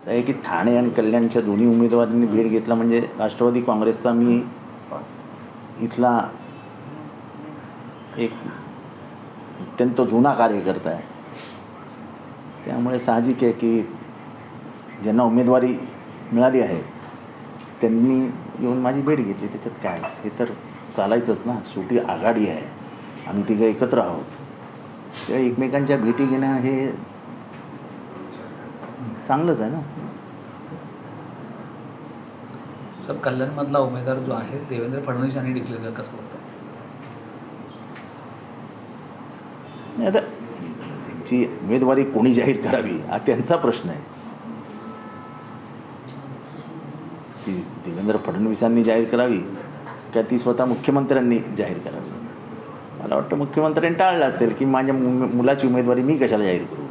आहे की ठाणे आणि कल्याणच्या दोन्ही उमेदवारांनी भेट घेतला म्हणजे राष्ट्रवादी काँग्रेसचा मी इथला एक अत्यंत जुना कार्यकर्ता आहे. त्यामुळे साहजिक आहे की ज्यांना उमेदवारी मिळाली आहे त्यांनी येऊन माझी भेट घेतली. त्याच्यात काय हे तर चालायचंच ना, शेवटी आघाडी आहे, आम्ही तिघं एकत्र आहोत. तेव्हा एकमेकांच्या भेटी घेणं हे चांगलंच आहे ना. सर, कल्याणमधला उमेदवार जो आहे देवेंद्र फडणवीस यांनी डिक्लेअर केलं, कसं होतं? नाही, आता त्यांची उमेदवारी कोणी जाहीर करावी हा त्यांचा प्रश्न आहे. की देवेंद्र फडणवीसांनी जाहीर करावी का ती स्वतः मुख्यमंत्र्यांनी जाहीर करावी. मला वाटतं मुख्यमंत्र्यांनी टाळलं असेल की माझ्या मुलाची उमेदवारी मी कशाला जाहीर करू.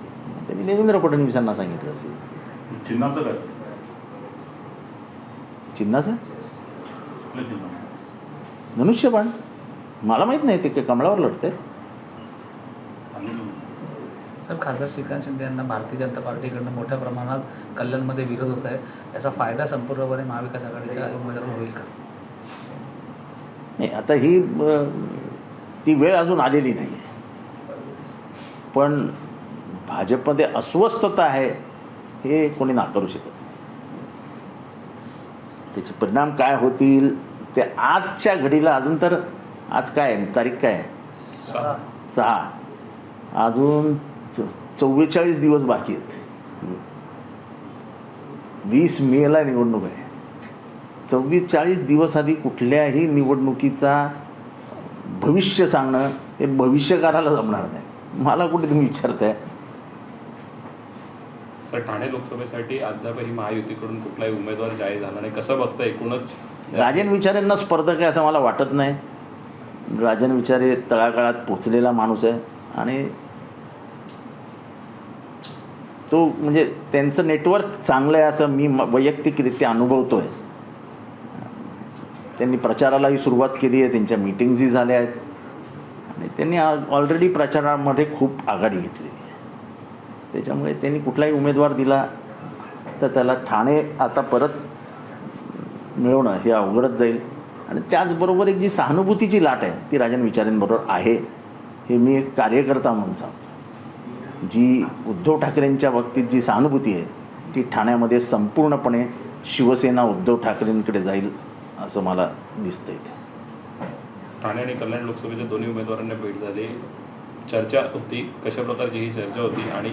त्यांनी देवेंद्र फडणवीसांना सांगितलं असेल. चिन्हाचं काय? चिन्हाचं धनुष्यबाण. मला माहीत नाही ते कमळावर लढते. सर, खासदार श्रीकांत शिंदे यांना भारतीय जनता पार्टीकडनं मोठ्या प्रमाणात कल्याणमध्ये विरोध होत आहे. याचा फायदा संपूर्णपणे महाविकास आघाडीच्या उमेदवारांना होईल का? नाही, आता ही ती वेळ अजून आलेली नाही आहे. पण भाजपमध्ये अस्वस्थता आहे हे कोणी नाकारू शकत नाही. त्याचे परिणाम काय होतील ते आजच्या घडीला अजून तर आज काय तारीख काय आहे? 6. अजून 44 दिवस बाकी आहेत. 20 मेला निवडणूक आहे. 44 दिवस आधी कुठल्याही निवडणुकीचा भविष्य सांगणं हे भविष्यकाराला जमणार नाही. मला कुठे तुम्ही विचारताय? सर, ठाणे लोकसभेसाठी अद्यापही महायुतीकडून कुठलाही उमेदवार जाहीर झाला नाही. कसं बघतं एकूणच? राजन विचारेंना स्पर्धक आहे असं मला वाटत नाही. राजन विचारे तळागाळात पोचलेला माणूस आहे आणि तो म्हणजे त्यांचं नेटवर्क चांगलं आहे असं मी वैयक्तिकरित्या अनुभवतो आहे. त्यांनी प्रचारालाही सुरुवात केली आहे, त्यांच्या मीटिंग्सही झाल्या आहेत आणि त्यांनी ऑलरेडी प्रचारामध्ये खूप आघाडी घेतलेली आहे. त्याच्यामुळे त्यांनी कुठलाही उमेदवार दिला तर त्याला ठाणे आता परत मिळवणं हे अवघडच जाईल. आणि त्याचबरोबर एक जी सहानुभूतीची लाट आहे ती राजन विचारेंबरोबर आहे हे मी एक कार्यकर्ता म्हणून सांगतो. जी उद्धव ठाकरेंच्या बाबतीत जी सहानुभूती आहे ती ठाण्यामध्ये संपूर्णपणे शिवसेना उद्धव ठाकरेंकडे जाईल असं मला दिसतं. इथे ठाणे आणि कल्याण लोकसभेच्या दोन्ही उमेदवारांना भेट झाली, चर्चा होती. कशा प्रकारची ही चर्चा होती आणि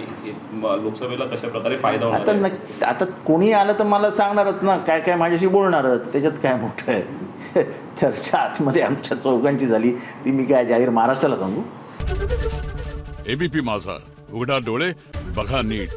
लोकसभेला कशा प्रकारे फायदा होणार आहे? आता कोणी आलं तर मला सांगणारच ना, काय काय माझ्याशी बोलणारच. त्याच्यात काय मोठं आहे. चर्चा आतमध्ये आमच्या चौघांची झाली ती मी काय जाहीर महाराष्ट्राला सांगू? एबीपी माझा, उघडा डोळे बघा नीट.